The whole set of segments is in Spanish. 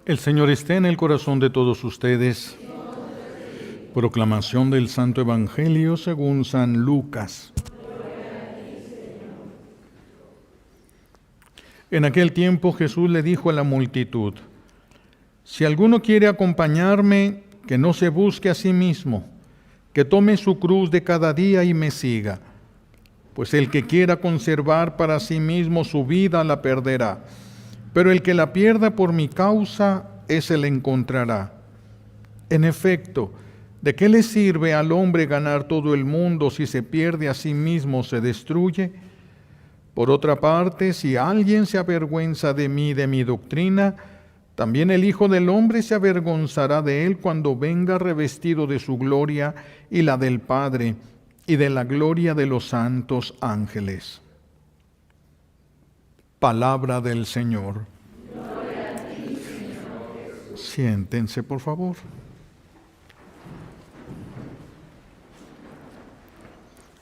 El Señor esté en el corazón de todos ustedes. Proclamación del Santo Evangelio según San Lucas. En aquel tiempo Jesús le dijo a la multitud: si alguno quiere acompañarme, que no se busque a sí mismo, que tome su cruz de cada día y me siga. Pues el que quiera conservar para sí mismo su vida la perderá, pero el que la pierda por mi causa, ese la encontrará. En efecto, ¿de qué le sirve al hombre ganar todo el mundo si se pierde a sí mismo, se destruye? Por otra parte, si alguien se avergüenza de mí, de mi doctrina, también el Hijo del Hombre se avergonzará de él cuando venga revestido de su gloria y la del Padre y de la gloria de los santos ángeles. Palabra del Señor. Gloria a ti, Señor Jesús. Siéntense, por favor.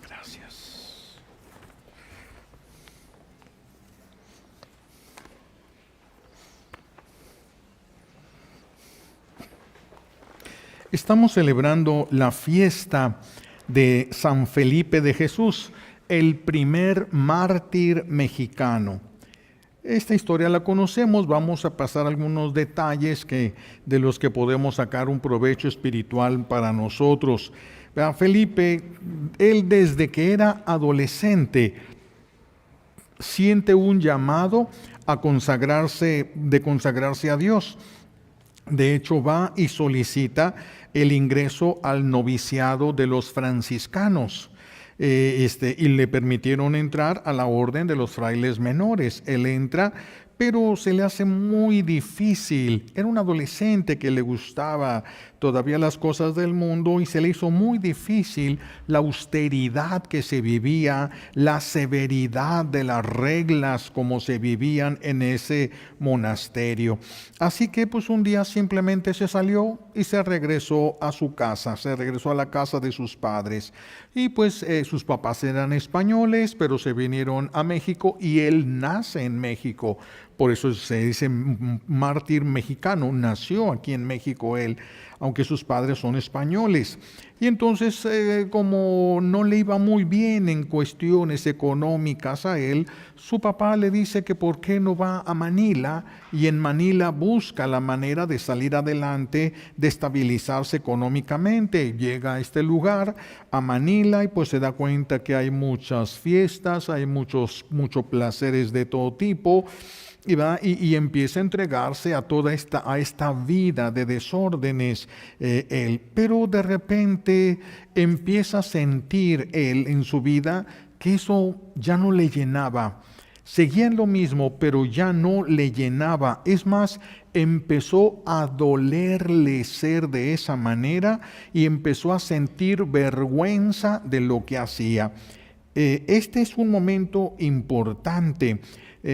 Gracias. Estamos celebrando la fiesta de San Felipe de Jesús, el primer mártir mexicano. Esta historia la conocemos, vamos a pasar algunos detalles de los que podemos sacar un provecho espiritual para nosotros. Felipe, él desde que era adolescente siente un llamado a consagrarse a Dios. De hecho, va y solicita el ingreso al noviciado de los franciscanos. Y le permitieron entrar a la orden de los frailes menores. Él entra, pero se le hace muy difícil. Era un adolescente que le gustaba todavía las cosas del mundo y se le hizo muy difícil la austeridad que se vivía, la severidad de las reglas como se vivían en ese monasterio. Así que pues un día simplemente se salió y se regresó a su casa, se regresó a la casa de sus padres. Y pues sus papás eran españoles, pero se vinieron a México y él nace en México. Por eso se dice mártir mexicano, nació aquí en México él, aunque sus padres son españoles. Y entonces, como no le iba muy bien en cuestiones económicas a él, su papá le dice que por qué no va a Manila, y en Manila busca la manera de salir adelante, de estabilizarse económicamente. Llega a este lugar, a Manila, y pues se da cuenta que hay muchas fiestas, hay muchos placeres de todo tipo, y empieza a entregarse a toda esta vida de desórdenes él. Pero de repente empieza a sentir él en su vida que eso ya no le llenaba. Seguía en lo mismo, pero ya no le llenaba. Es más, empezó a dolerle ser de esa manera y empezó a sentir vergüenza de lo que hacía. Este es un momento importante.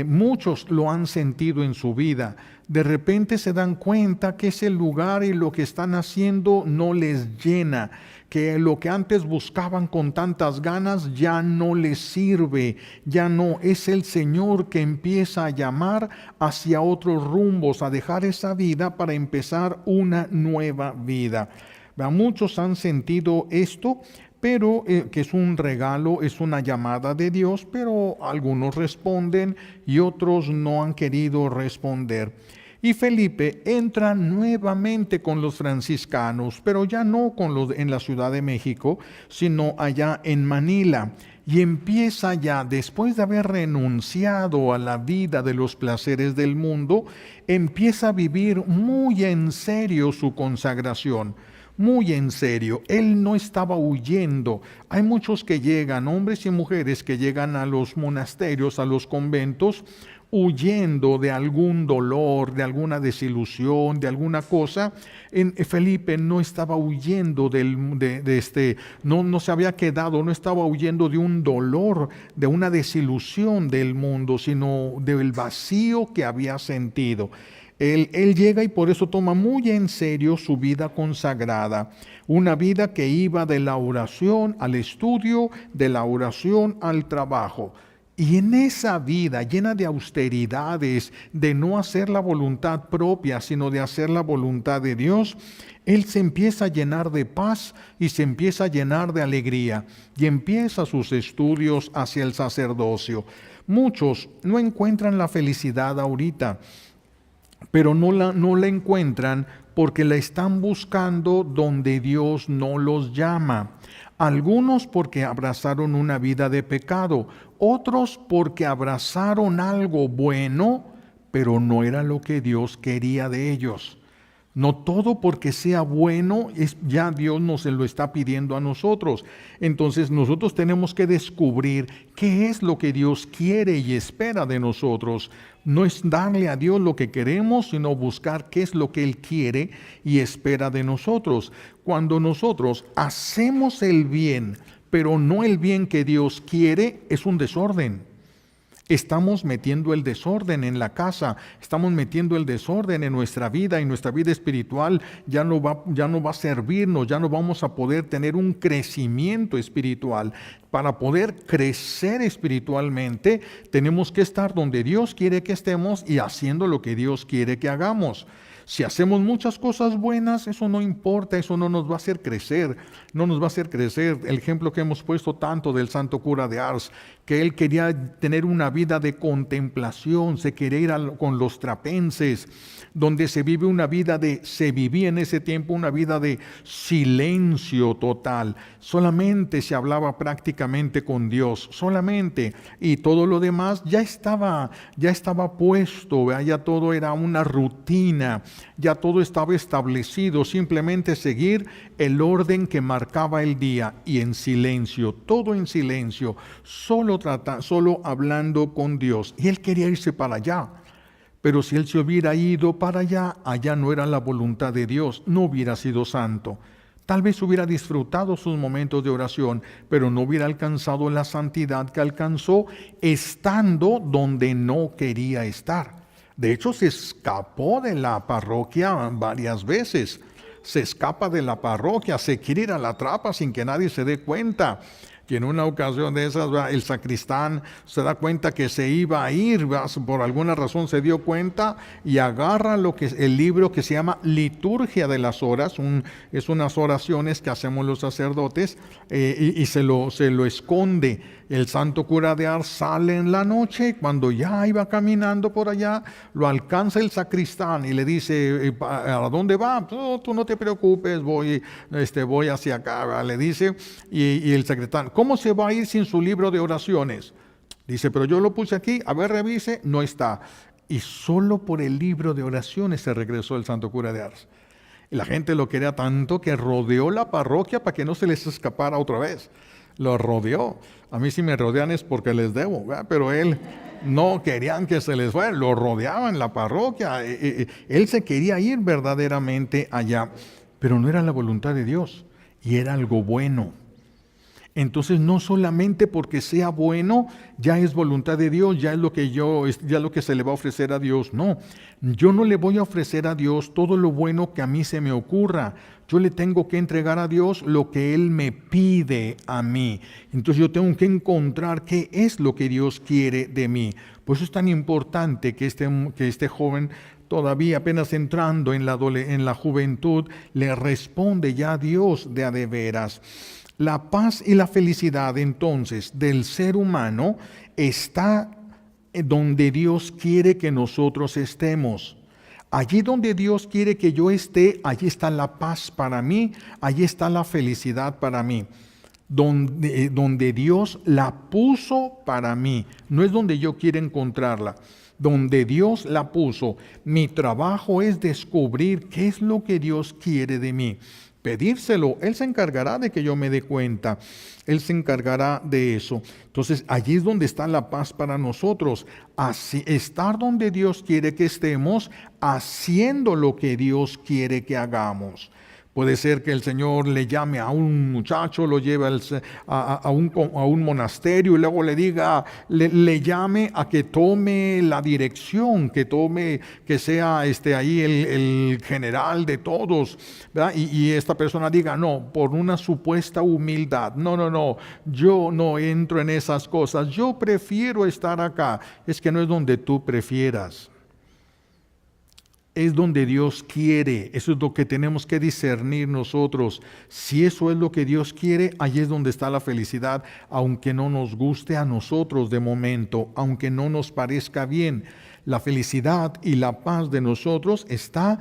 Muchos lo han sentido en su vida. De repente se dan cuenta que ese lugar y lo que están haciendo no les llena, que lo que antes buscaban con tantas ganas ya no les sirve, ya no. Es el Señor que empieza a llamar hacia otros rumbos, a dejar esa vida para empezar una nueva vida. Muchos han sentido esto, pero que es un regalo, es una llamada de Dios, pero algunos responden y otros no han querido responder. Y Felipe entra nuevamente con los franciscanos, pero ya no en la Ciudad de México, sino allá en Manila. Y empieza ya, después de haber renunciado a la vida de los placeres del mundo, empieza a vivir muy en serio su consagración. Muy en serio, él no estaba huyendo. Hay muchos que llegan, hombres y mujeres que llegan a los monasterios, a los conventos, huyendo de algún dolor, de alguna desilusión, de alguna cosa. Felipe no estaba huyendo no se había quedado, no estaba huyendo de un dolor, de una desilusión del mundo, sino del vacío que había sentido. Él llega y por eso toma muy en serio su vida consagrada, una vida que iba de la oración al estudio, de la oración al trabajo. Y en esa vida llena de austeridades, de no hacer la voluntad propia, sino de hacer la voluntad de Dios, él se empieza a llenar de paz y se empieza a llenar de alegría y empieza sus estudios hacia el sacerdocio. Muchos no encuentran la felicidad ahorita, pero no la encuentran porque la están buscando donde Dios no los llama. Algunos porque abrazaron una vida de pecado, otros porque abrazaron algo bueno, pero no era lo que Dios quería de ellos. No todo porque sea bueno, ya Dios nos lo está pidiendo a nosotros. Entonces nosotros tenemos que descubrir qué es lo que Dios quiere y espera de nosotros. No es darle a Dios lo que queremos, sino buscar qué es lo que Él quiere y espera de nosotros. Cuando nosotros hacemos el bien, pero no el bien que Dios quiere, es un desorden. Estamos metiendo el desorden en la casa, estamos metiendo el desorden en nuestra vida, y nuestra vida espiritual ya no va a servirnos, ya no vamos a poder tener un crecimiento espiritual. Para poder crecer espiritualmente, tenemos que estar donde Dios quiere que estemos y haciendo lo que Dios quiere que hagamos. Si hacemos muchas cosas buenas, eso no importa, eso no nos va a hacer crecer, no nos va a hacer crecer. El ejemplo que hemos puesto tanto del santo cura de Ars, que él quería tener una vida de contemplación, se quería ir con los trapenses, donde se vivía en ese tiempo una vida de silencio total. Solamente se hablaba prácticamente con Dios, solamente, y todo lo demás ya estaba puesto, ¿verdad? Ya todo era una rutina, ya todo estaba establecido, simplemente seguir el orden que marcaba el día, y en silencio, todo en silencio, solo hablando con Dios. Y él quería irse para allá. Pero si él se hubiera ido para allá, allá no era la voluntad de Dios, no hubiera sido santo. Tal vez hubiera disfrutado sus momentos de oración, pero no hubiera alcanzado la santidad que alcanzó estando donde no quería estar. De hecho, se escapó de la parroquia varias veces. Se escapa de la parroquia, se quiere ir a la trapa sin que nadie se dé cuenta. Y en una ocasión de esas, el sacristán se da cuenta que se iba a ir, por alguna razón se dio cuenta y agarra el libro que se llama Liturgia de las Horas, es unas oraciones que hacemos los sacerdotes, y se lo esconde. El santo cura de Ars sale en la noche, cuando ya iba caminando por allá, lo alcanza el sacristán y le dice: ¿a dónde va? Tú no te preocupes, voy hacia acá, ¿verdad? Le dice, y el sacristán: ¿cómo se va a ir sin su libro de oraciones? Dice: pero yo lo puse aquí, a ver, revise, no está. Y solo por el libro de oraciones se regresó el santo cura de Ars. Y la gente lo quería tanto que rodeó la parroquia para que no se les escapara otra vez. Lo rodeó. A mí si me rodean es porque les debo, ¿verdad? Pero él no querían que se les fuera, lo rodeaban la parroquia. Él se quería ir verdaderamente allá, pero no era la voluntad de Dios y era algo bueno. Entonces no solamente porque sea bueno ya es voluntad de Dios, ya es lo que se le va a ofrecer a Dios. No, yo no le voy a ofrecer a Dios todo lo bueno que a mí se me ocurra. Yo le tengo que entregar a Dios lo que Él me pide a mí. Entonces yo tengo que encontrar qué es lo que Dios quiere de mí. Por eso es tan importante que este joven, todavía apenas entrando en la juventud, le responde ya a Dios de a de veras. La paz y la felicidad entonces del ser humano está donde Dios quiere que nosotros estemos. Allí donde Dios quiere que yo esté, allí está la paz para mí, allí está la felicidad para mí. Donde Dios la puso para mí, no es donde yo quiero encontrarla. Donde Dios la puso, mi trabajo es descubrir qué es lo que Dios quiere de mí. Pedírselo, Él se encargará de que yo me dé cuenta, Él se encargará de eso. Entonces allí es donde está la paz para nosotros, así, estar donde Dios quiere que estemos, haciendo lo que Dios quiere que hagamos. Puede ser que el Señor le llame a un muchacho, lo lleve a un monasterio y luego le diga, le llame a que tome la dirección, que sea ahí el general de todos, ¿verdad? Y esta persona diga, no, por una supuesta humildad, no, yo no entro en esas cosas, yo prefiero estar acá. Es que no es donde tú prefieras. Es donde Dios quiere. Eso es lo que tenemos que discernir nosotros. Si eso es lo que Dios quiere, ahí es donde está la felicidad, aunque no nos guste a nosotros de momento, aunque no nos parezca bien. La felicidad y la paz de nosotros está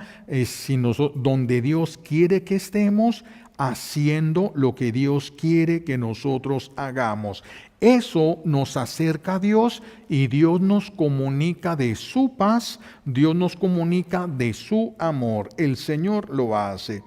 donde Dios quiere que estemos, haciendo lo que Dios quiere que nosotros hagamos. Eso nos acerca a Dios y Dios nos comunica de su paz, Dios nos comunica de su amor. El Señor lo hace.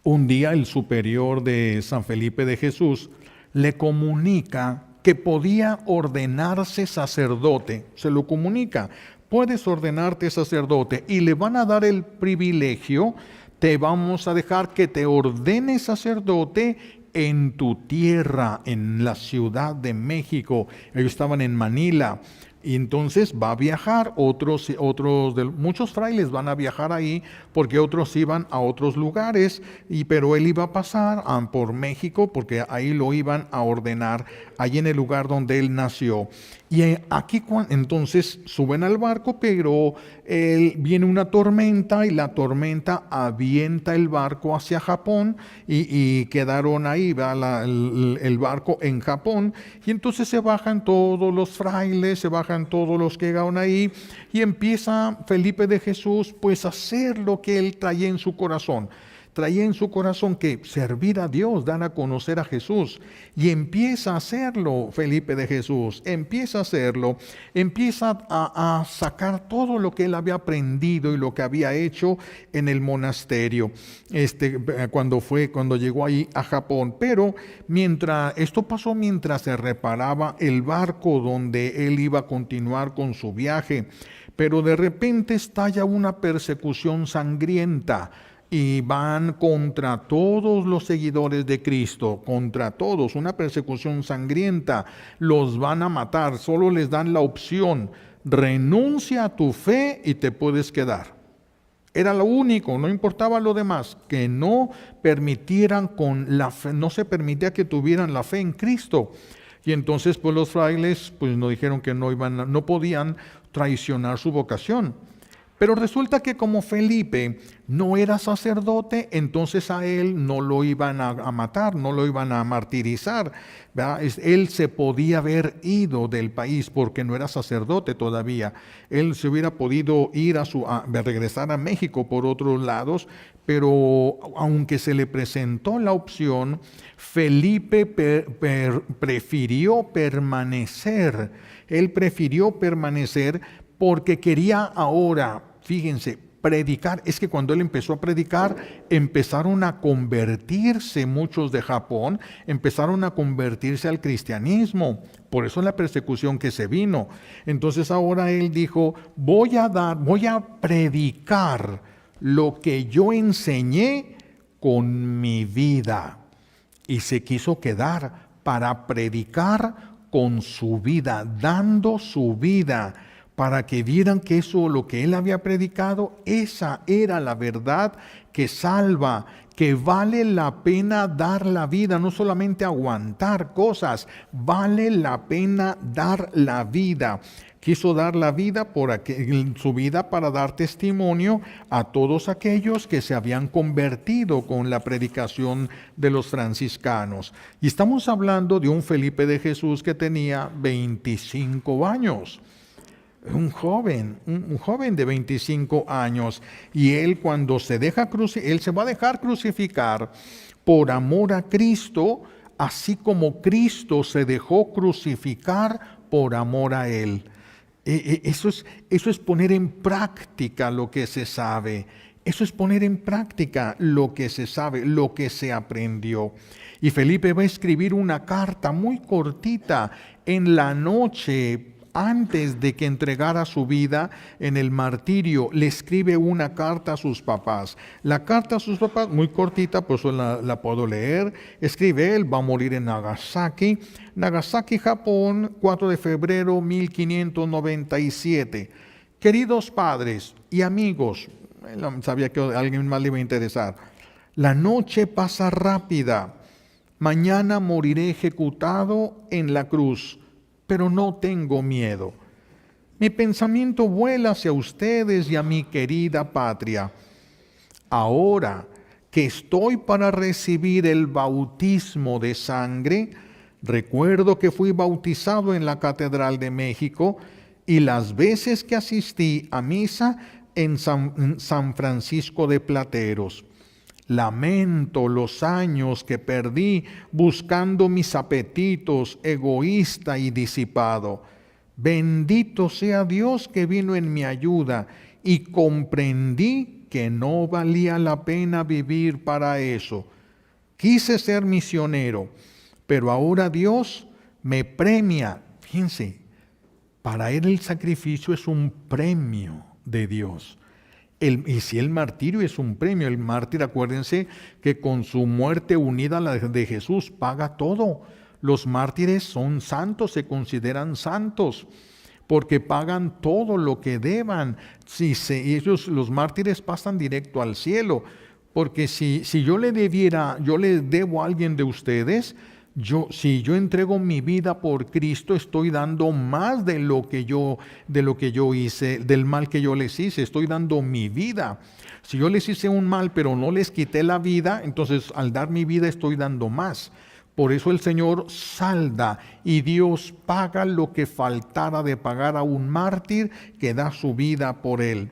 Un día el superior de San Felipe de Jesús le comunica que podía ordenarse sacerdote. Se lo comunica, puedes ordenarte sacerdote y le van a dar el privilegio. Te vamos a dejar que te ordenes sacerdote en tu tierra, en la Ciudad de México. Ellos estaban en Manila. Y entonces va a viajar, muchos frailes van a viajar ahí porque otros iban a otros lugares, pero él iba a pasar por México porque ahí lo iban a ordenar, ahí en el lugar donde él nació. Y aquí entonces suben al barco, pero viene una tormenta y la tormenta avienta el barco hacia Japón y quedaron ahí, el barco en Japón. Y entonces se bajan todos los frailes, se bajan todos los que llegaron ahí y empieza Felipe de Jesús pues a hacer lo que él traía en su corazón. Traía en su corazón que servir a Dios, dar a conocer a Jesús. Y empieza a hacerlo Felipe de Jesús, empieza a hacerlo, empieza a sacar todo lo que él había aprendido y lo que había hecho en el monasterio, cuando llegó ahí a Japón. Pero esto pasó mientras se reparaba el barco donde él iba a continuar con su viaje. Pero de repente estalla una persecución sangrienta. Y van contra todos los seguidores de Cristo, contra todos, una persecución sangrienta, los van a matar, solo les dan la opción, renuncia a tu fe y te puedes quedar. Era lo único, no importaba lo demás, que no permitieran con la fe, no se permitía que tuvieran la fe en Cristo. Y entonces pues los frailes pues nos dijeron que no podían traicionar su vocación. Pero resulta que como Felipe no era sacerdote, entonces a él no lo iban a matar, no lo iban a martirizar, ¿verdad? Él se podía haber ido del país porque no era sacerdote todavía. Él se hubiera podido ir regresar a México por otros lados, pero aunque se le presentó la opción, Felipe prefirió permanecer. Él prefirió permanecer porque quería ahora, fíjense, predicar. Es que cuando él empezó a predicar, empezaron a convertirse muchos de Japón, empezaron a convertirse al cristianismo. Por eso la persecución que se vino. Entonces ahora él dijo, voy a predicar lo que yo enseñé con mi vida. Y se quiso quedar para predicar con su vida, dando su vida, para que vieran que eso, lo que él había predicado, esa era la verdad que salva, que vale la pena dar la vida, no solamente aguantar cosas, vale la pena dar la vida. Quiso dar la vida su vida para dar testimonio a todos aquellos que se habían convertido con la predicación de los franciscanos. Y estamos hablando de un Felipe de Jesús que tenía 25 años. Un joven de 25 años, y él cuando él se va a dejar crucificar por amor a Cristo, así como Cristo se dejó crucificar por amor a él. Eso es poner en práctica lo que se sabe. Eso es poner en práctica lo que se sabe, lo que se aprendió. Y Felipe va a escribir una carta muy cortita en la noche, antes de que entregara su vida en el martirio, le escribe una carta a sus papás. La carta a sus papás, muy cortita, por eso la puedo leer. Escribe él, va a morir en Nagasaki, Japón, 4 de febrero 1597. Queridos padres y amigos, él sabía que a alguien más le iba a interesar. La noche pasa rápida. Mañana moriré ejecutado en la cruz, pero no tengo miedo. Mi pensamiento vuela hacia ustedes y a mi querida patria. Ahora que estoy para recibir el bautismo de sangre, recuerdo que fui bautizado en la Catedral de México y las veces que asistí a misa en San Francisco de Plateros. Lamento los años que perdí buscando mis apetitos, egoísta y disipado. Bendito sea Dios que vino en mi ayuda y comprendí que no valía la pena vivir para eso. Quise ser misionero, pero ahora Dios me premia. Fíjense, para él el sacrificio es un premio de Dios. Y si el martirio es un premio, el mártir, acuérdense que con su muerte unida a la de Jesús paga todo. Los mártires son santos, se consideran santos, porque pagan todo lo que deban. Ellos, los mártires, pasan directo al cielo, porque si yo le debo a alguien de ustedes, si yo entrego mi vida por Cristo, estoy dando más de lo que yo hice, del mal que yo les hice, estoy dando mi vida. Si yo les hice un mal, pero no les quité la vida, entonces al dar mi vida estoy dando más. Por eso el Señor salda y Dios paga lo que faltara de pagar a un mártir que da su vida por él.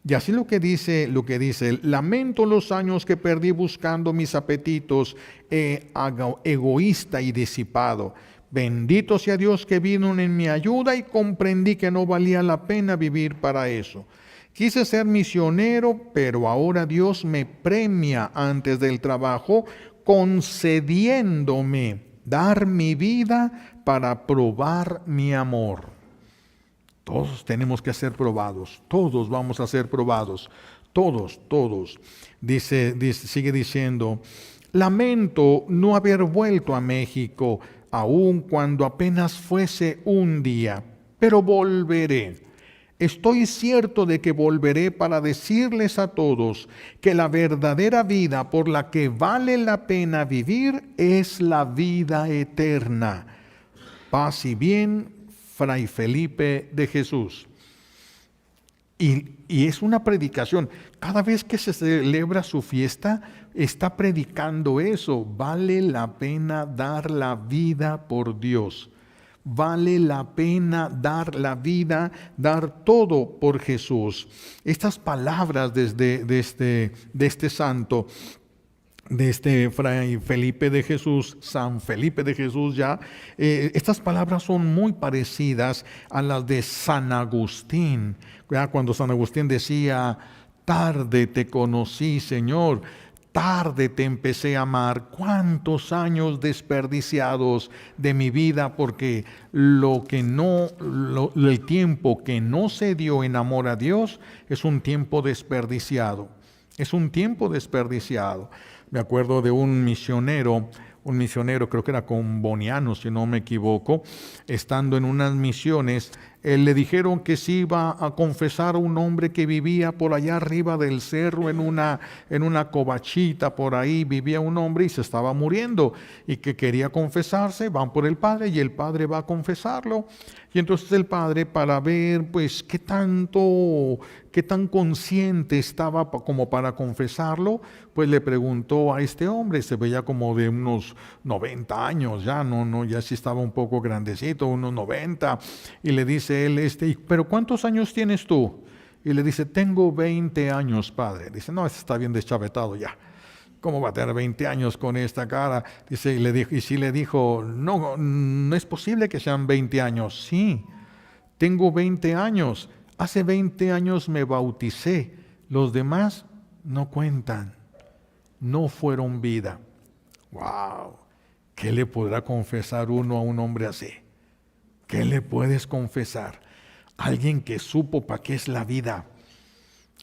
Y así lo que dice él: lamento los años que perdí buscando mis apetitos, egoísta y disipado. Bendito sea Dios que vino en mi ayuda y comprendí que no valía la pena vivir para eso. Quise ser misionero, pero ahora Dios me premia antes del trabajo, concediéndome dar mi vida para probar mi amor. Todos tenemos que ser probados, todos vamos a ser probados, todos. Sigue diciendo: lamento no haber vuelto a México, aun cuando apenas fuese un día, pero volveré. Estoy cierto de que volveré para decirles a todos que la verdadera vida por la que vale la pena vivir es la vida eterna. Paz y bien, Fray Felipe de Jesús. Y es una predicación. Cada vez que se celebra su fiesta, está predicando eso. Vale la pena dar la vida por Dios. Vale la pena dar la vida, dar todo por Jesús. Estas palabras de este santo, de este Fray Felipe de Jesús, San Felipe de Jesús ya, estas palabras son muy parecidas a las de San Agustín, cuando San Agustín decía: tarde te conocí, Señor, tarde te empecé a amar. Cuántos años desperdiciados de mi vida, porque el tiempo que no se dio en amor a Dios es un tiempo desperdiciado. Es un tiempo desperdiciado. Me acuerdo de un misionero, creo que era comboniano, si no me equivoco, estando en unas misiones, le dijeron que se iba a confesar a un hombre que vivía por allá arriba del cerro, en una covachita por ahí, vivía un hombre y se estaba muriendo, y que quería confesarse. Van por el padre y el padre va a confesarlo. Y entonces el padre, para ver pues qué tan consciente estaba como para confesarlo, pues le preguntó a este hombre. Se veía como de unos 90 años ya, ya sí estaba un poco grandecito, unos 90, y le dice él: ¿pero cuántos años tienes tú? Y le dice: tengo 20 años, padre. Dice: no, este está bien deschavetado ya. ¿Cómo va a tener 20 años con esta cara? Dice, y sí le dijo: no es posible que sean 20 años. Sí, tengo 20 años. Hace 20 años me bauticé. Los demás no cuentan. No fueron vida. ¡Wow! ¿Qué le podrá confesar uno a un hombre así? ¿Qué le puedes confesar? Alguien que supo para qué es la vida.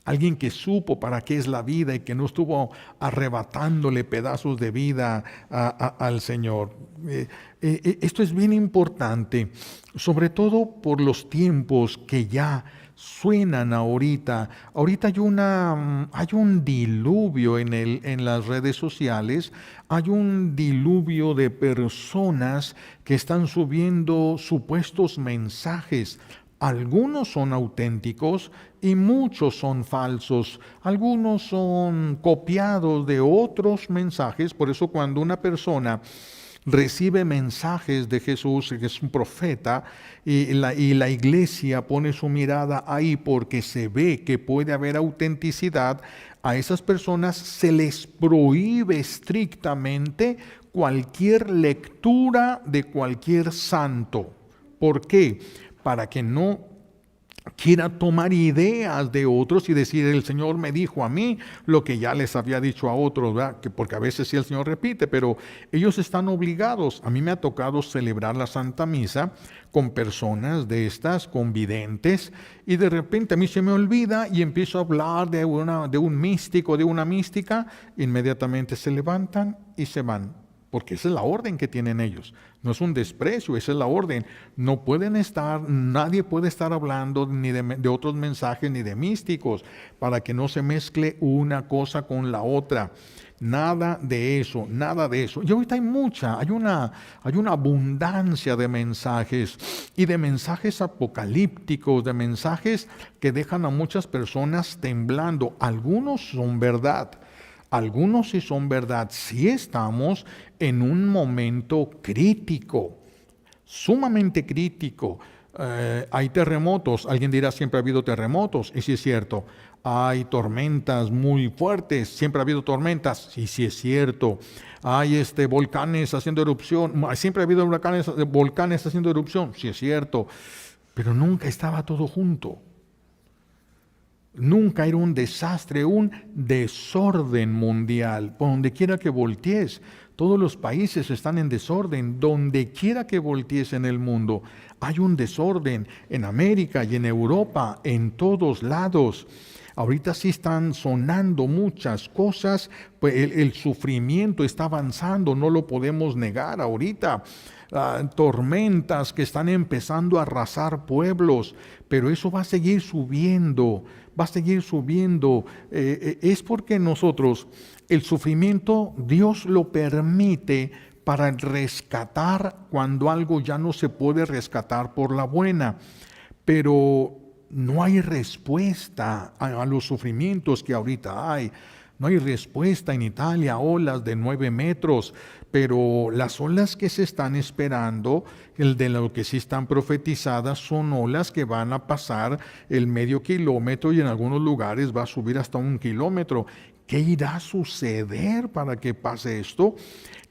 Alguien que supo para qué es la vida y que no estuvo arrebatándole pedazos de vida al Señor. Esto es bien importante, sobre todo por los tiempos que ya suenan ahorita. Ahorita hay un diluvio en las redes sociales, hay un diluvio de personas que están subiendo supuestos mensajes. Algunos son auténticos y muchos son falsos. Algunos son copiados de otros mensajes. Por eso cuando una persona recibe mensajes de Jesús, que es un profeta, y la iglesia pone su mirada ahí porque se ve que puede haber autenticidad, a esas personas se les prohíbe estrictamente cualquier lectura de cualquier santo. ¿Por qué? Para que no quiera tomar ideas de otros y decir, el Señor me dijo a mí lo que ya les había dicho a otros, ¿verdad? Porque a veces sí el Señor repite, pero ellos están obligados. A mí me ha tocado celebrar la Santa Misa con personas de estas, con videntes, y de repente a mí se me olvida y empiezo a hablar de un místico, de una mística, inmediatamente se levantan y se van. Porque esa es la orden que tienen ellos. No es un desprecio, esa es la orden. No pueden estar, nadie puede estar hablando ni de otros mensajes ni de místicos, para que no se mezcle una cosa con la otra. Nada de eso, nada de eso. Y ahorita hay una abundancia de mensajes, y de mensajes apocalípticos, de mensajes que dejan a muchas personas temblando. Algunos son verdad. Algunos sí son verdad. Sí estamos en un momento crítico, sumamente crítico. Hay terremotos. Alguien dirá, siempre ha habido terremotos. Y sí es cierto. Hay tormentas muy fuertes. Siempre ha habido tormentas. Y sí es cierto. Hay volcanes haciendo erupción. Siempre ha habido volcanes haciendo erupción. Sí es cierto. Pero nunca estaba todo junto. Nunca era un desastre, un desorden mundial. Por donde quiera que voltees, todos los países están en desorden. Donde quiera que voltees en el mundo, hay un desorden. En América y en Europa, en todos lados. Ahorita sí están sonando muchas cosas, pues el sufrimiento está avanzando, no lo podemos negar ahorita. Tormentas que están empezando a arrasar pueblos, pero eso va a seguir subiendo, va a seguir subiendo. Es porque nosotros, el sufrimiento, Dios lo permite para rescatar cuando algo ya no se puede rescatar por la buena, pero no hay respuesta a los sufrimientos que ahorita hay. No hay respuesta. En Italia, olas de 9 metros, pero las olas que se están esperando, el de lo que sí están profetizadas, son olas que van a pasar el medio kilómetro y en algunos lugares va a subir hasta 1 kilómetro. ¿Qué irá a suceder para que pase esto?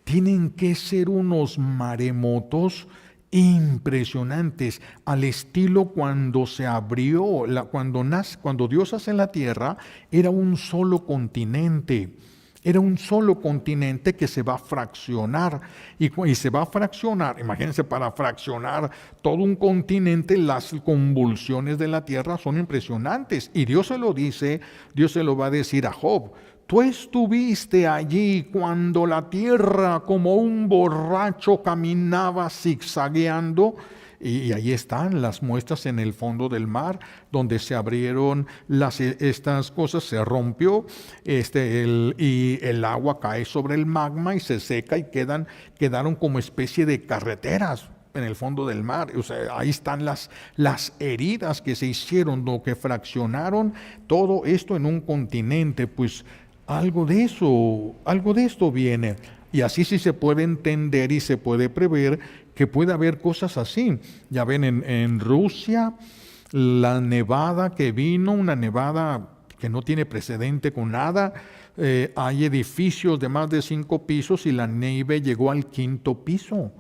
Tienen que ser unos maremotos impresionantes, al estilo cuando se abrió, cuando Dios hace la tierra, era un solo continente. Era un solo continente que se va a fraccionar y se va a fraccionar. Imagínense, para fraccionar todo un continente, las convulsiones de la tierra son impresionantes. Y Dios se lo dice, Dios se lo va a decir a Job. Tú estuviste allí cuando la tierra como un borracho caminaba zigzagueando. Y ahí están las muestras en el fondo del mar, donde se abrieron estas cosas, se rompió y el agua cae sobre el magma y se seca y quedaron como especie de carreteras en el fondo del mar. O sea, ahí están las heridas que se hicieron, lo que fraccionaron todo esto en un continente. Pues algo de esto viene. Y así sí se puede entender y se puede prever que puede haber cosas así. Ya ven, en Rusia, la nevada que vino, una nevada que no tiene precedente con nada. Hay edificios de más de 5 pisos y la nieve llegó al 5.º piso.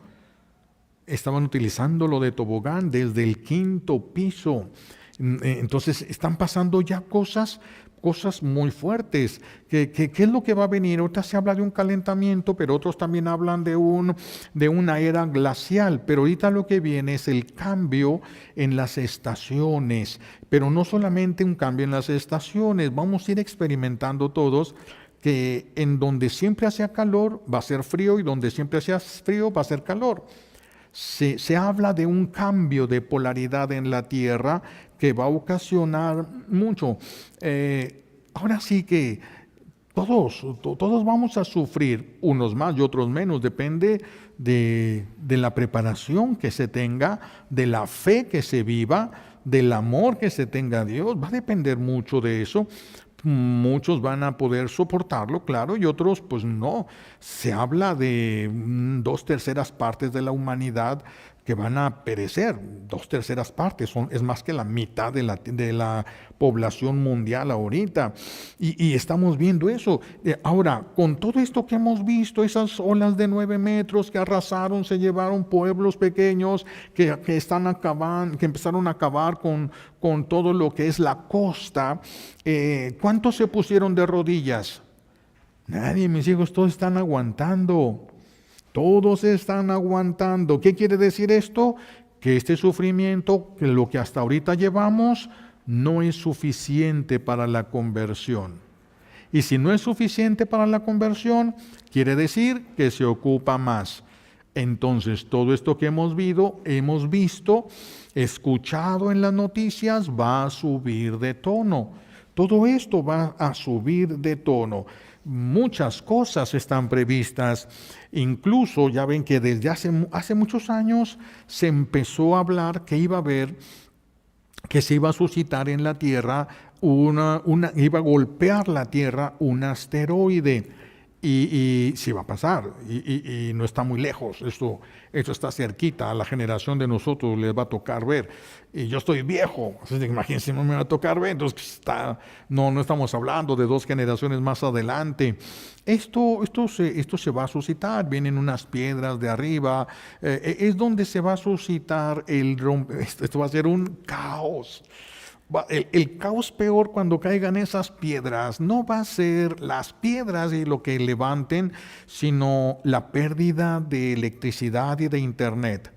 Estaban utilizando lo de tobogán desde el 5.º piso. Entonces están pasando ya cosas, cosas muy fuertes. ¿Qué es lo que va a venir? Ahorita se habla de un calentamiento, pero otros también hablan de una era glacial. Pero ahorita lo que viene es el cambio en las estaciones. Pero no solamente un cambio en las estaciones, vamos a ir experimentando todos que en donde siempre hacía calor va a ser frío y donde siempre hacía frío va a ser calor. Se habla de un cambio de polaridad en la Tierra que va a ocasionar mucho. Ahora sí que todos vamos a sufrir, unos más y otros menos, depende de la preparación que se tenga, de la fe que se viva, del amor que se tenga a Dios, va a depender mucho de eso. Muchos van a poder soportarlo, claro, y otros pues no. Se habla de 2/3 partes de la humanidad que van a perecer. 2/3 partes es más que la mitad de la población mundial ahorita. Y estamos viendo eso. Ahora, con todo esto que hemos visto, esas olas de 9 metros que arrasaron, se llevaron pueblos pequeños que empezaron a acabar con todo lo que es la costa. ¿Cuántos se pusieron de rodillas? Nadie, mis hijos, todos están aguantando. Todos están aguantando. ¿Qué quiere decir esto? Que este sufrimiento, que lo que hasta ahorita llevamos, no es suficiente para la conversión. Y si no es suficiente para la conversión, quiere decir que se ocupa más. Entonces, todo esto que hemos visto, escuchado en las noticias, va a subir de tono. Todo esto va a subir de tono. Muchas cosas están previstas. Incluso ya ven que desde hace muchos años se empezó a hablar que se iba a suscitar en la Tierra iba a golpear la Tierra un asteroide. Y sí va a pasar, y no está muy lejos, esto está cerquita, a la generación de nosotros les va a tocar ver, y yo estoy viejo, así que imagínense, no me va a tocar ver, entonces no estamos hablando de 2 generaciones más adelante. Esto se va a suscitar, vienen unas piedras de arriba, es donde se va a suscitar esto va a ser un caos. El caos peor cuando caigan esas piedras no va a ser las piedras y lo que levanten, sino la pérdida de electricidad y de internet.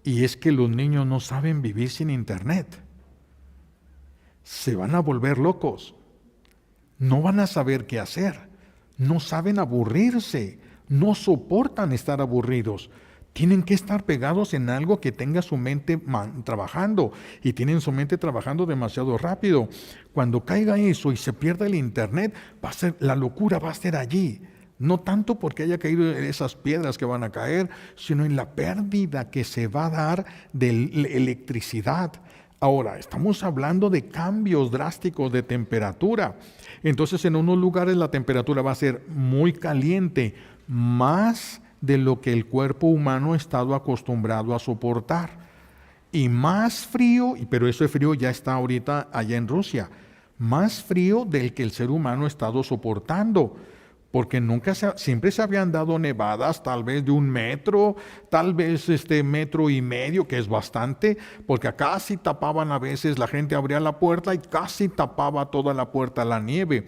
Y es que los niños no saben vivir sin internet. Se van a volver locos. No van a saber qué hacer. No saben aburrirse. No soportan estar aburridos. Tienen que estar pegados en algo que tenga su mente trabajando, y tienen su mente trabajando demasiado rápido. Cuando caiga eso y se pierda el internet, la locura va a ser allí. No tanto porque haya caído esas piedras que van a caer, sino en la pérdida que se va a dar de electricidad. Ahora, estamos hablando de cambios drásticos de temperatura. Entonces, en unos lugares la temperatura va a ser muy caliente, más de lo que el cuerpo humano ha estado acostumbrado a soportar, y más frío, pero ese frío ya está ahorita allá en Rusia, más frío del que el ser humano ha estado soportando, porque siempre se habían dado nevadas, tal vez de 1 metro, tal vez 1,5 metros, que es bastante, porque acá sí tapaban a veces, la gente abría la puerta y casi tapaba toda la puerta la nieve,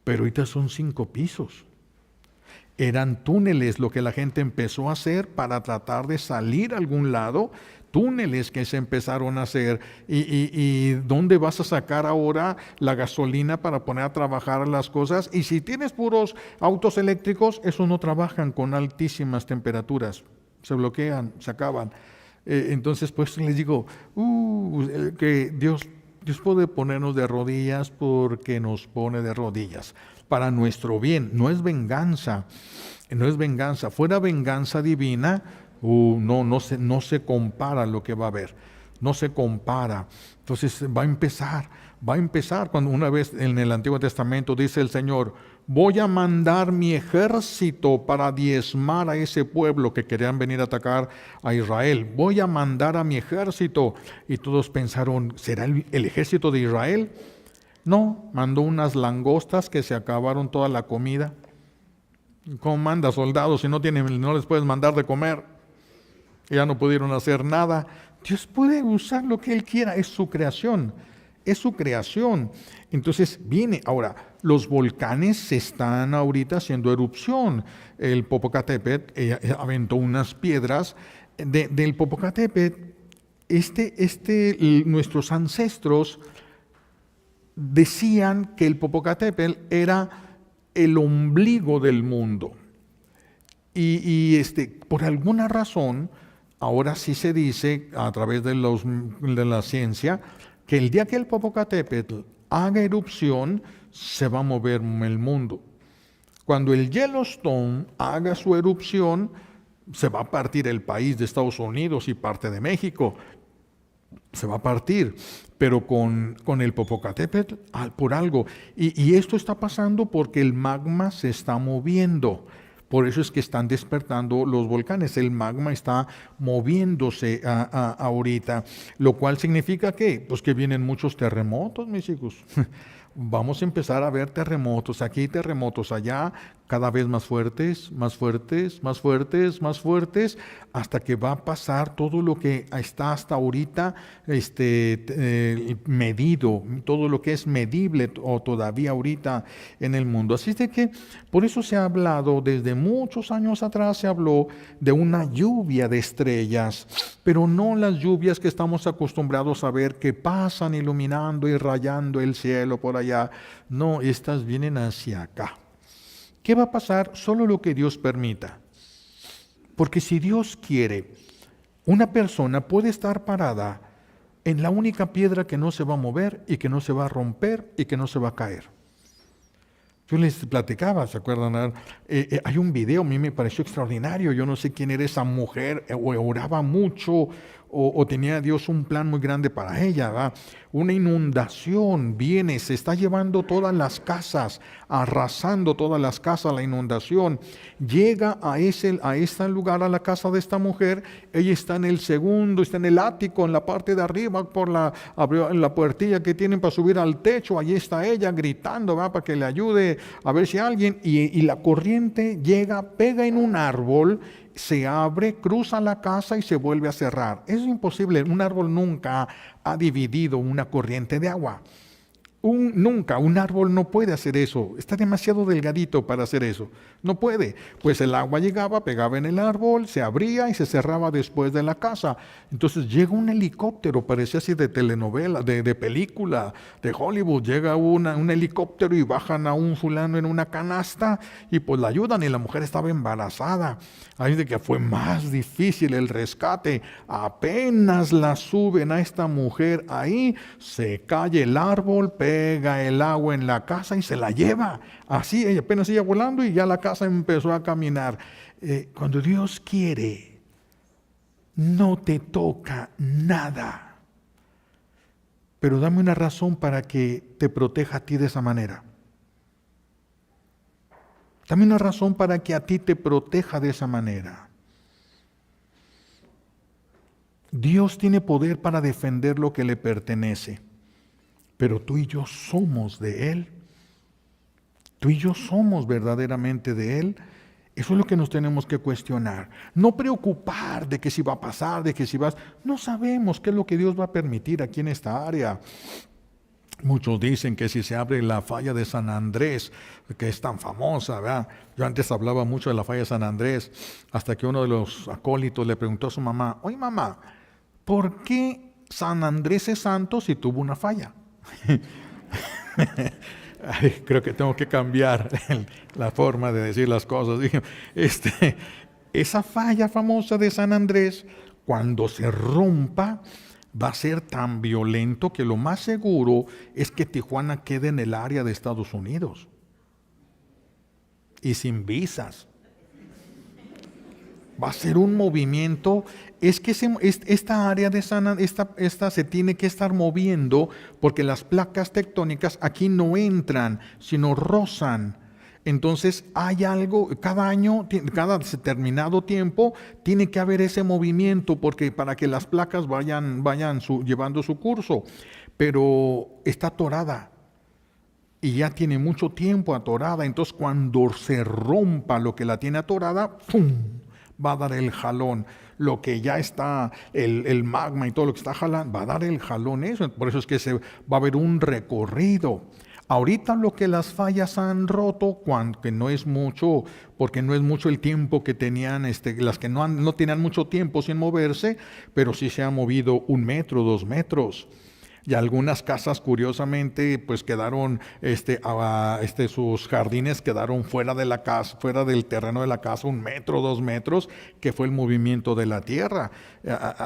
pero ahorita son 5 pisos. Eran túneles lo que la gente empezó a hacer para tratar de salir a algún lado, túneles que se empezaron a hacer. ¿Y dónde vas a sacar ahora la gasolina para poner a trabajar las cosas? Y si tienes puros autos eléctricos, esos no trabajan con altísimas temperaturas, se bloquean, se acaban. Entonces, pues les digo, que Dios puede ponernos de rodillas porque nos pone de rodillas para nuestro bien. No es venganza, fuera venganza divina, no se compara lo que va a haber, no se compara. Entonces va a empezar cuando una vez en el Antiguo Testamento dice el Señor: voy a mandar mi ejército para diezmar a ese pueblo que querían venir a atacar a Israel. Voy a mandar a mi ejército. Y todos pensaron, ¿será el ejército de Israel? No, mandó unas langostas que se acabaron toda la comida. ¿Cómo manda soldados si no les puedes mandar de comer? Ya no pudieron hacer nada. Dios puede usar lo que Él quiera, es su creación. Entonces viene, ahora, los volcanes están ahorita haciendo erupción. El Popocatépetl aventó unas piedras del Popocatépetl. Nuestros ancestros decían que el Popocatépetl era el ombligo del mundo. Por alguna razón, ahora sí se dice a través de la ciencia que el día que el Popocatépetl haga erupción, se va a mover el mundo. Cuando el Yellowstone haga su erupción, se va a partir el país de Estados Unidos y parte de México. Se va a partir, pero con el Popocatépetl, por algo. Y esto está pasando porque el magma se está moviendo. Por eso es que están despertando los volcanes. El magma está moviéndose ahorita, lo cual significa que, pues que vienen muchos terremotos, mis hijos. Vamos a empezar a ver terremotos, aquí terremotos, allá, cada vez más fuertes, más fuertes, más fuertes, más fuertes, hasta que va a pasar todo lo que está hasta ahorita medido, todo lo que es medible o todavía ahorita en el mundo. Así de que por eso se ha hablado, desde muchos años atrás se habló de una lluvia de estrellas, pero no las lluvias que estamos acostumbrados a ver que pasan iluminando y rayando el cielo por allá. No, estas vienen hacia acá. ¿Qué va a pasar? Solo lo que Dios permita. Porque si Dios quiere, una persona puede estar parada en la única piedra que no se va a mover y que no se va a romper y que no se va a caer. Yo les platicaba, ¿se acuerdan? Hay un video, a mí me pareció extraordinario. Yo no sé quién era esa mujer, o oraba mucho, o tenía Dios un plan muy grande para ella, ¿verdad? Una inundación viene, se está llevando todas las casas, arrasando todas las casas, la inundación. Llega a este lugar, a la casa de esta mujer. Ella está en el segundo, está en el ático, en la parte de arriba, abrió la puertilla que tienen para subir al techo. Allí está ella gritando, ¿verdad? Para que le ayude a ver si alguien, y la corriente llega, pega en un árbol, se abre, cruza la casa y se vuelve a cerrar. Eso es imposible. Un árbol nunca ha dividido una corriente de agua. Nunca, un árbol no puede hacer eso. Está demasiado delgadito para hacer eso. No puede. Pues el agua llegaba, pegaba en el árbol, se abría y se cerraba después de la casa. Entonces llega un helicóptero, parecía así de telenovela, de película, de Hollywood. Llega un helicóptero y bajan a un fulano en una canasta y pues la ayudan, y la mujer estaba embarazada. Ahí de que fue más difícil el rescate. Apenas la suben a esta mujer ahí, se cae el árbol, pega el agua en la casa y se la lleva. Así, ella apenas iba volando y ya la casa empezó a caminar. Cuando Dios quiere, no te toca nada. Pero dame una razón para que te proteja a ti de esa manera. Dame una razón para que a ti te proteja de esa manera. Dios tiene poder para defender lo que le pertenece. Pero tú y yo somos de Él. Tú y yo somos verdaderamente de Él. Eso es lo que nos tenemos que cuestionar. No preocupar de que si va a pasar, de que si vas. No sabemos qué es lo que Dios va a permitir aquí en esta área. Muchos dicen que si se abre la falla de San Andrés, que es tan famosa, ¿verdad? Yo antes hablaba mucho de la falla de San Andrés, hasta que uno de los acólitos le preguntó a su mamá: oye mamá, ¿por qué San Andrés es santo si tuvo una falla? Creo que tengo que cambiar la forma de decir las cosas. Esa falla famosa de San Andrés, cuando se rompa, va a ser tan violento que lo más seguro es que Tijuana quede en el área de Estados Unidos y sin visas. Va a ser un movimiento. Es que esta área de esta se tiene que estar moviendo, porque las placas tectónicas aquí no entran, sino rozan. Entonces hay algo, cada año, cada determinado tiempo, tiene que haber ese movimiento, porque para que las placas vayan llevando su curso. Pero está atorada y ya tiene mucho tiempo atorada. Entonces cuando se rompa lo que la tiene atorada, ¡pum!, va a dar el jalón. Lo que ya está, el magma y todo lo que está jalando, va a dar el jalón eso. Por eso es que va a haber un recorrido. Ahorita lo que las fallas han roto, que no es mucho, porque no es mucho el tiempo que tenían, las que no tenían mucho tiempo sin moverse, pero sí se ha movido 1 metro, 2 metros. Y algunas casas, curiosamente, pues quedaron, sus jardines quedaron fuera de la casa, fuera del terreno de la casa, 1 metro, 2 metros, que fue el movimiento de la tierra.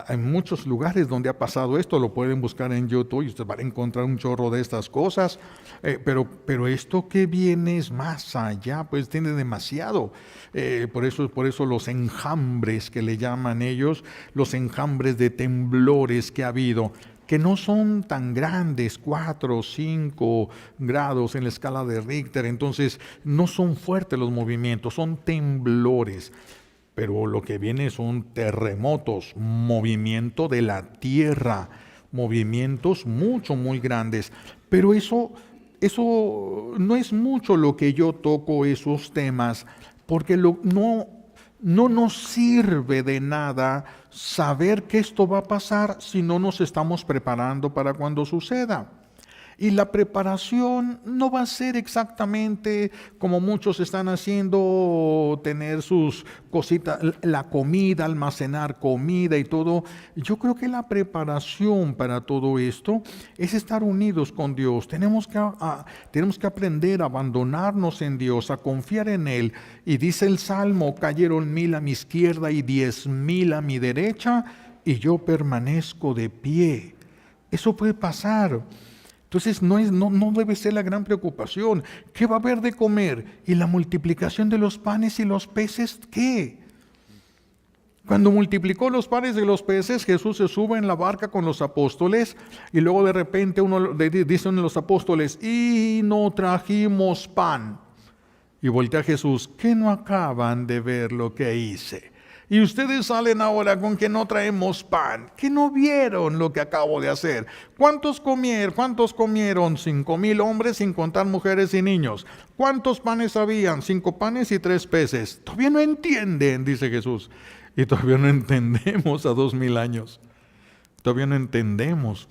Hay muchos lugares donde ha pasado esto, lo pueden buscar en YouTube y ustedes van a encontrar un chorro de estas cosas. Pero esto que viene es más allá, pues tiene demasiado. Por eso los enjambres que le llaman ellos, los enjambres de temblores que ha habido, que no son tan grandes, 4 o 5 grados en la escala de Richter, entonces no son fuertes los movimientos, son temblores. Pero lo que viene son terremotos, movimiento de la tierra, movimientos muy grandes. Pero eso no es mucho lo que yo toco esos temas, porque no nos sirve de nada saber que esto va a pasar si no nos estamos preparando para cuando suceda. Y la preparación no va a ser exactamente como muchos están haciendo, tener sus cositas, la comida, almacenar comida y todo. Yo creo que la preparación para todo esto es estar unidos con Dios. Tenemos que aprender a abandonarnos en Dios, a confiar en Él. Y dice el Salmo, cayeron 1000 a mi izquierda y 10,000 a mi derecha, y yo permanezco de pie. Eso puede pasar. Entonces no debe ser la gran preocupación. ¿Qué va a haber de comer? ¿Y la multiplicación de los panes y los peces qué? Cuando multiplicó los panes y los peces, Jesús se sube en la barca con los apóstoles y luego de repente dicen los apóstoles, y no trajimos pan. Y voltea Jesús, ¿qué no acaban de ver lo que hice? Y ustedes salen ahora con que no traemos pan, que no vieron lo que acabo de hacer. ¿Cuántos comieron? 5,000 hombres, sin contar mujeres y niños. ¿Cuántos panes habían? 5 panes y 3 peces. Todavía no entienden, dice Jesús. Y todavía no entendemos a 2,000 años. Todavía no entendemos.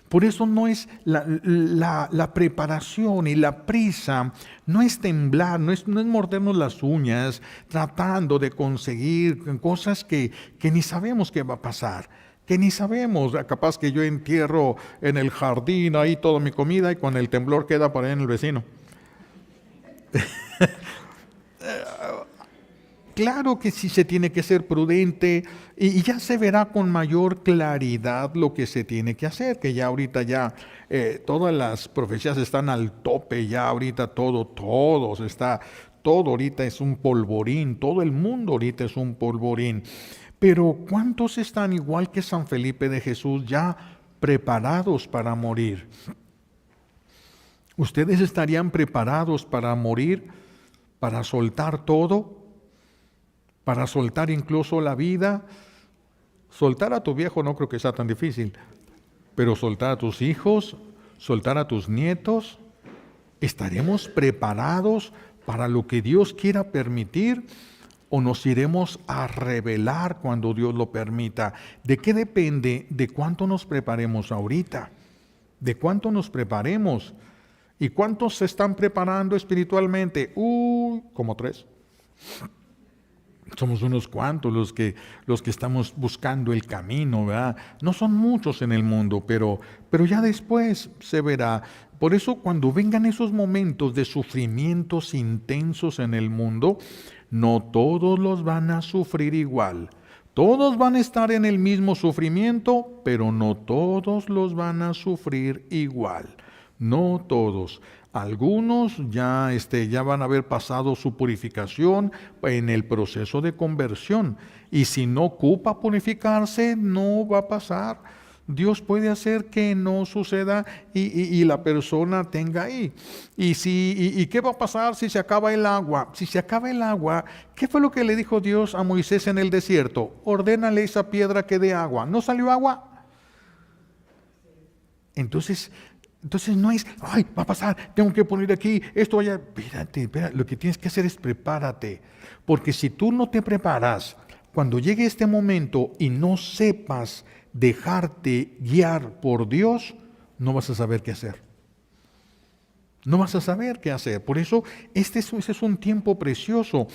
Por eso no es la preparación y la prisa, no es temblar, no es mordernos las uñas, tratando de conseguir cosas que ni sabemos qué va a pasar, que ni sabemos. Capaz que yo entierro en el jardín ahí toda mi comida y con el temblor queda por ahí en el vecino. Claro que sí se tiene que ser prudente y ya se verá con mayor claridad lo que se tiene que hacer, que ya ahorita todas las profecías están al tope, ya ahorita todo ahorita es un polvorín, todo el mundo ahorita es un polvorín. Pero ¿cuántos están igual que San Felipe de Jesús ya preparados para morir? ¿Ustedes estarían preparados para morir, para soltar todo? Para soltar incluso la vida. Soltar a tu viejo no creo que sea tan difícil, pero soltar a tus hijos, soltar a tus nietos, ¿estaremos preparados para lo que Dios quiera permitir o nos iremos a rebelar cuando Dios lo permita? ¿De qué depende? De cuánto nos preparemos ahorita, de cuánto nos preparemos. ¿Y cuántos se están preparando espiritualmente? Como 3. Somos unos cuantos los que estamos buscando el camino, ¿verdad? No son muchos en el mundo, pero ya después se verá. Por eso cuando vengan esos momentos de sufrimientos intensos en el mundo, no todos los van a sufrir igual. Todos van a estar en el mismo sufrimiento, pero no todos los van a sufrir igual. No todos. Algunos ya van a haber pasado su purificación en el proceso de conversión. Y si no ocupa purificarse, no va a pasar. Dios puede hacer que no suceda y la persona tenga ahí. ¿Y qué va a pasar si se acaba el agua? Si se acaba el agua, ¿qué fue lo que le dijo Dios a Moisés en el desierto? Ordénale esa piedra que dé agua. ¿No salió agua? Entonces no es, va a pasar, tengo que poner aquí, esto allá. Espérate, lo que tienes que hacer es prepárate. Porque si tú no te preparas Cuando llegue este momento y no sepas dejarte guiar por Dios, no vas a saber qué hacer. No vas a saber qué hacer. Por eso, ese es un tiempo precioso.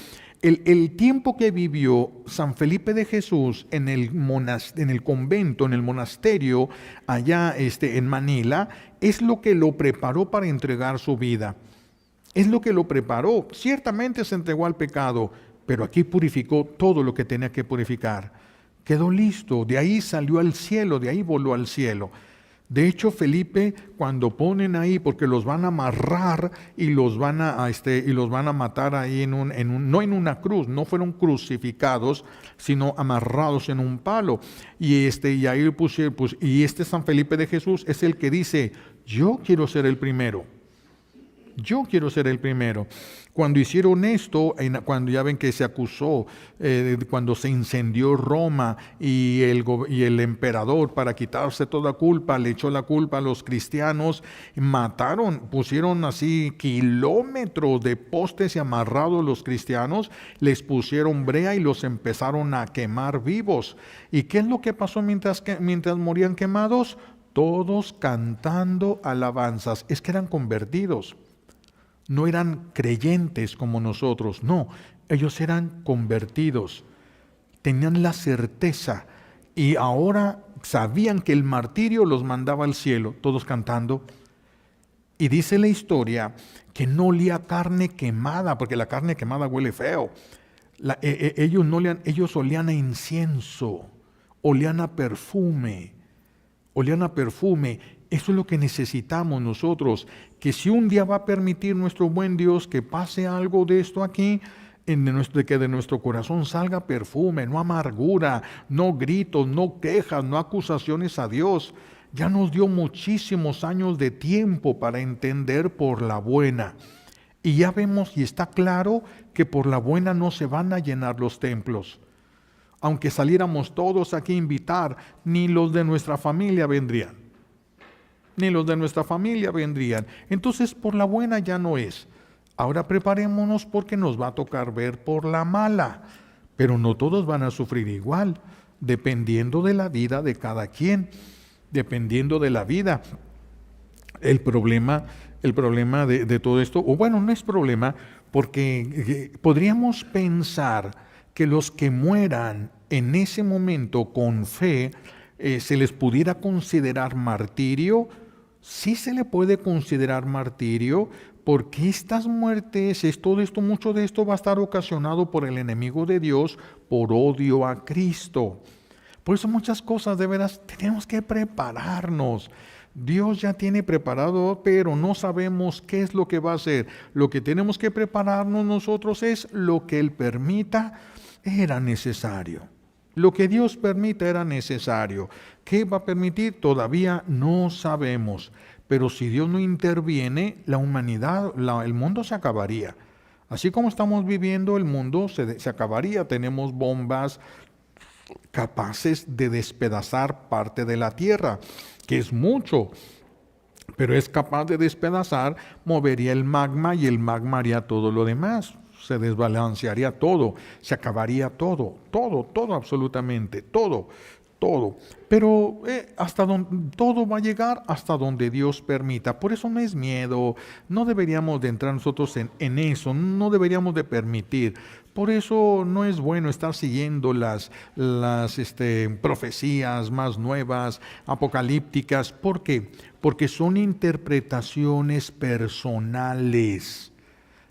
El tiempo que vivió San Felipe de Jesús en el convento, en el monasterio, allá en Manila, es lo que lo preparó para entregar su vida. Es lo que lo preparó. Ciertamente se entregó al pecado, pero aquí purificó todo lo que tenía que purificar. Quedó listo, de ahí salió al cielo, de ahí voló al cielo. De hecho, Felipe, cuando ponen ahí, porque los van a amarrar y los van a matar ahí no en una cruz, no fueron crucificados, sino amarrados en un palo. Y ahí pusieron, y San Felipe de Jesús es el que dice: yo quiero ser el primero. Yo quiero ser el primero. Cuando hicieron esto, cuando ya ven que se acusó, cuando se incendió Roma y el emperador, para quitarse toda culpa, le echó la culpa a los cristianos, pusieron así kilómetros de postes y amarrados los cristianos, les pusieron brea y los empezaron a quemar vivos. ¿Y qué es lo que pasó mientras morían quemados? Todos cantando alabanzas. Es que eran convertidos. No eran creyentes como nosotros, no, ellos eran convertidos, tenían la certeza y ahora sabían que el martirio los mandaba al cielo, todos cantando. Y dice la historia que no olía carne quemada, porque la carne quemada huele feo. Ellos olían a incienso, olían a perfume. Eso es lo que necesitamos nosotros, que si un día va a permitir nuestro buen Dios que pase algo de esto aquí, que de nuestro corazón salga perfume, no amargura, no gritos, no quejas, no acusaciones a Dios. Ya nos dio muchísimos años de tiempo para entender por la buena. Y ya vemos y está claro que por la buena no se van a llenar los templos. Aunque saliéramos todos aquí a invitar, ni los de nuestra familia vendrían. Entonces, por la buena ya no es. Ahora preparémonos porque nos va a tocar ver por la mala. Pero no todos van a sufrir igual, dependiendo de la vida de cada quien. Dependiendo de la vida. El problema de todo esto, o bueno, no es problema, porque podríamos pensar que los que mueran en ese momento con fe, se les pudiera considerar martirio. Sí se le puede considerar martirio, porque estas muertes, mucho de esto va a estar ocasionado por el enemigo de Dios, por odio a Cristo. Por eso muchas cosas de veras tenemos que prepararnos. Dios ya tiene preparado, pero no sabemos qué es lo que va a hacer. Lo que tenemos que prepararnos nosotros es lo que Él permita, era necesario. Lo que Dios permita era necesario. ¿Qué va a permitir? Todavía no sabemos. Pero si Dios no interviene, la humanidad, el mundo se acabaría. Así como estamos viviendo, el mundo se acabaría. Tenemos bombas capaces de despedazar parte de la tierra, que es mucho. Pero es capaz de despedazar, movería el magma y el magma haría todo lo demás. Se desbalancearía todo, se acabaría todo, absolutamente, todo. Pero todo va a llegar hasta donde Dios permita. Por eso no es miedo, no deberíamos de entrar nosotros en eso, no deberíamos de permitir. Por eso no es bueno estar siguiendo las profecías más nuevas, apocalípticas. ¿Por qué? Porque son interpretaciones personales.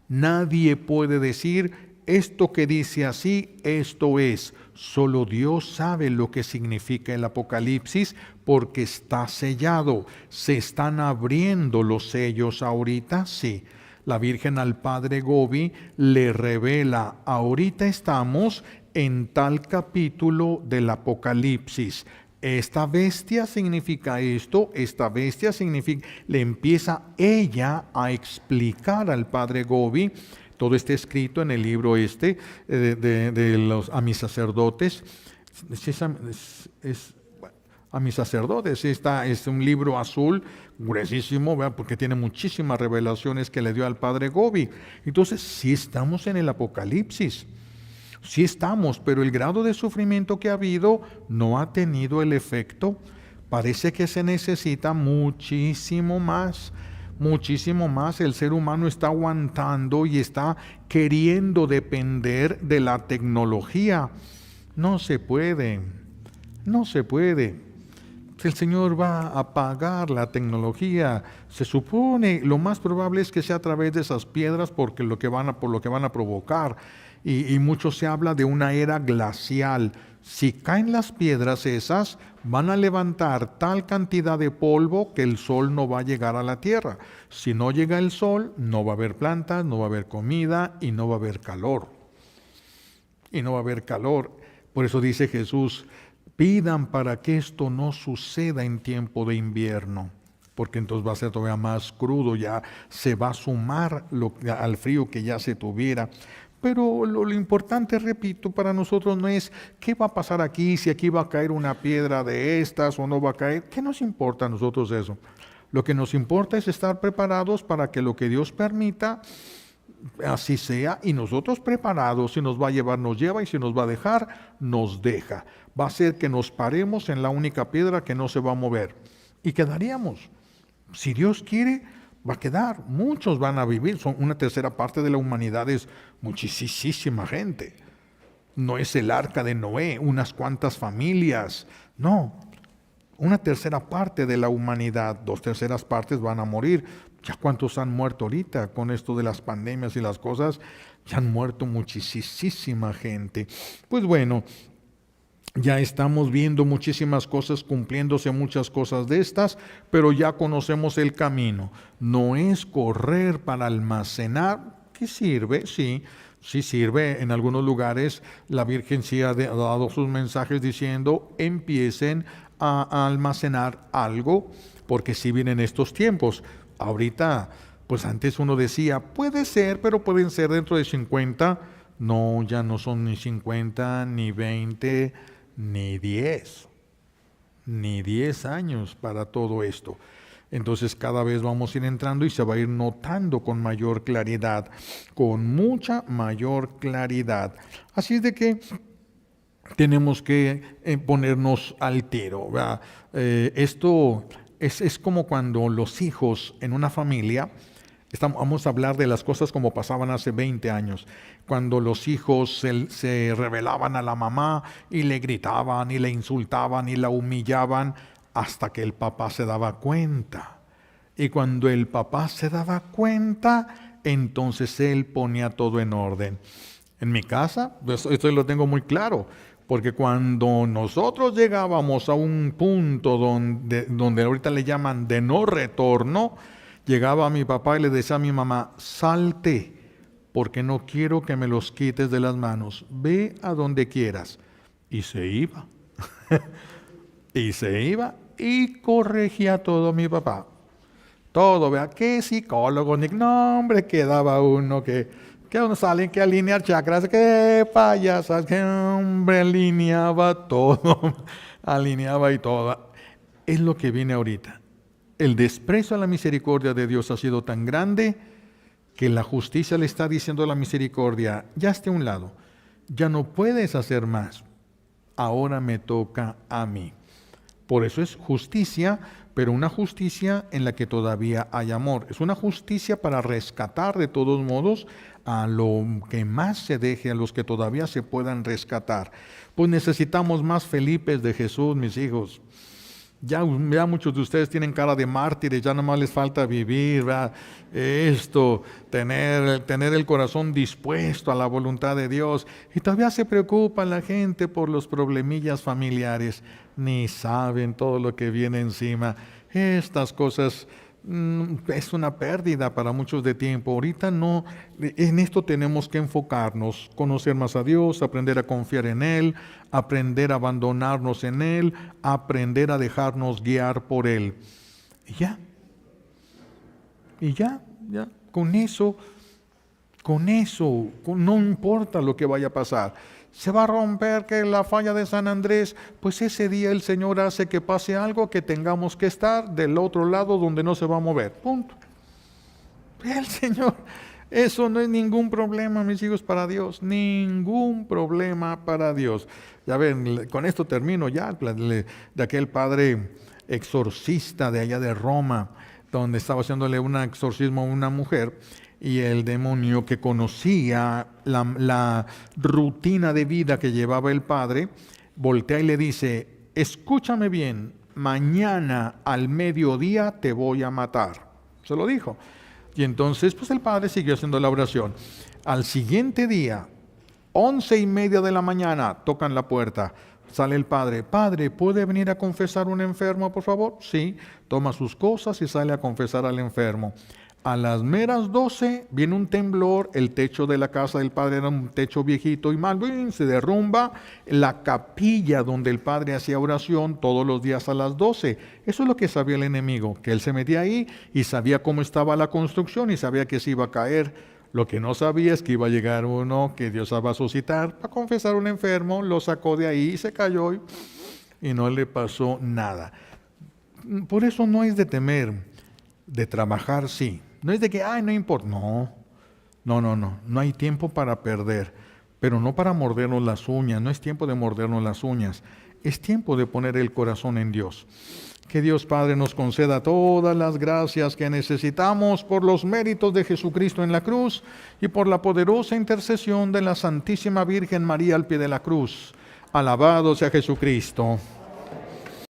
Nadie puede decir, esto que dice así, esto es. Solo Dios sabe lo que significa el Apocalipsis, porque está sellado. ¿Se están abriendo los sellos ahorita? Sí. La Virgen al Padre Gobi le revela, ahorita estamos en tal capítulo del Apocalipsis. Esta bestia significa esto, esta bestia significa, le empieza ella a explicar al Padre Gobi. Todo está escrito en el libro a mis sacerdotes. A mis sacerdotes, es un libro azul, gruesísimo, ¿verdad? Porque tiene muchísimas revelaciones que le dio al Padre Gobi. Entonces, sí estamos en el Apocalipsis. Sí estamos, pero el grado de sufrimiento que ha habido no ha tenido el efecto. Parece que se necesita muchísimo más. Muchísimo más. El ser humano está aguantando y está queriendo depender de la tecnología. No se puede. No se puede. El Señor va a apagar la tecnología. Se supone, lo más probable es que sea a través de esas piedras por lo que van a provocar. Y mucho se habla de una era glacial. Si caen las piedras esas, van a levantar tal cantidad de polvo que el sol no va a llegar a la tierra. Si no llega el sol, no va a haber plantas, no va a haber comida y no va a haber calor. Y no va a haber calor. Por eso dice Jesús, pidan para que esto no suceda en tiempo de invierno, porque entonces va a ser todavía más crudo, ya se va a sumar al frío que ya se tuviera. Pero lo importante, repito, para nosotros no es qué va a pasar aquí, si aquí va a caer una piedra de estas o no va a caer. ¿Qué nos importa a nosotros eso? Lo que nos importa es estar preparados para que lo que Dios permita, así sea, y nosotros preparados. Si nos va a llevar, nos lleva, y si nos va a dejar, nos deja. Va a ser que nos paremos en la única piedra que no se va a mover, y quedaríamos. Si Dios quiere, va a quedar. Muchos van a vivir. Son una tercera parte de la humanidad, es muchísima gente. No es el arca de Noé, unas cuantas familias. No, una tercera parte de la humanidad, 2/3 partes van a morir. Ya cuántos han muerto ahorita con esto de las pandemias y las cosas, ya han muerto muchísima gente. Pues bueno, ya estamos viendo muchísimas cosas, cumpliéndose muchas cosas de estas, pero ya conocemos el camino. No es correr para almacenar, que sirve, sí sirve. En algunos lugares la Virgen sí ha dado sus mensajes diciendo, empiecen a almacenar algo, porque sí vienen estos tiempos. Ahorita, pues antes uno decía, puede ser, pero pueden ser dentro de 50. No, ya no son ni 50, ni 20, ni 10 años para todo esto. Entonces cada vez vamos a ir entrando y se va a ir notando con mayor claridad, con mucha mayor claridad. Así es de que tenemos que ponernos al tiro, ¿verdad? Esto es como cuando los hijos en una familia, vamos a hablar de las cosas como pasaban hace 20 años, cuando los hijos se rebelaban a la mamá y le gritaban y le insultaban y la humillaban hasta que el papá se daba cuenta. Y cuando el papá se daba cuenta, entonces él ponía todo en orden. En mi casa, esto lo tengo muy claro, porque cuando nosotros llegábamos a un punto donde ahorita le llaman de no retorno, llegaba mi papá y le decía a mi mamá, salte, porque no quiero que me los quites de las manos, ve a donde quieras. Y se iba, y corregía todo mi papá. Todo, vea, qué psicólogo, no hombre, quedaba uno que uno sale que alinear chakras, qué payasas, que hombre, alineaba todo, alineaba y todo. Es lo que viene ahorita. El desprecio a la misericordia de Dios ha sido tan grande que la justicia le está diciendo a la misericordia, ya esté a un lado, ya no puedes hacer más, ahora me toca a mí. Por eso es justicia, pero una justicia en la que todavía hay amor. Es una justicia para rescatar de todos modos a lo que más se deje, a los que todavía se puedan rescatar. Pues necesitamos más Felipes de Jesús, mis hijos. Ya muchos de ustedes tienen cara de mártires, ya nada más les falta vivir, ¿verdad? Tener el corazón dispuesto a la voluntad de Dios. Y todavía se preocupa la gente por los problemillas familiares. Ni saben todo lo que viene encima. Estas cosas es una pérdida para muchos de tiempo. Ahorita no, en esto tenemos que enfocarnos, conocer más a Dios, aprender a confiar en Él, aprender a abandonarnos en Él, aprender a dejarnos guiar por Él. Y ya, con eso, no importa lo que vaya a pasar. Se va a romper que la falla de San Andrés, pues ese día el Señor hace que pase algo que tengamos que estar del otro lado donde no se va a mover. Punto. El Señor Eso no es ningún problema, mis hijos, para Dios. Ningún problema para Dios. Ya ven, con esto termino ya, de aquel padre exorcista de allá de Roma, donde estaba haciéndole un exorcismo a una mujer, y el demonio, que conocía la rutina de vida que llevaba el padre, voltea y le dice: escúchame bien, mañana al mediodía te voy a matar. Se lo dijo. Y entonces pues el padre siguió haciendo la oración. Al siguiente día, 11:30 de la mañana, tocan la puerta. Sale el padre: padre, ¿puede venir a confesar un enfermo, por favor? Sí. Toma sus cosas y sale a confesar al enfermo. A las meras 12 viene un temblor, el techo de la casa del padre era un techo viejito y mal, se derrumba la capilla donde el padre hacía oración todos los días a las 12. Eso es lo que sabía el enemigo, que él se metía ahí y sabía cómo estaba la construcción y sabía que se iba a caer. Lo que no sabía es que iba a llegar uno que Dios iba a suscitar para confesar a un enfermo, lo sacó de ahí y se cayó y no le pasó nada. Por eso no es de temer, de trabajar sí. No es de que, no importa. No hay tiempo para perder, pero no para mordernos las uñas. No es tiempo de mordernos las uñas. Es tiempo de poner el corazón en Dios. Que Dios Padre nos conceda todas las gracias que necesitamos por los méritos de Jesucristo en la cruz y por la poderosa intercesión de la Santísima Virgen María al pie de la cruz. Alabado sea Jesucristo.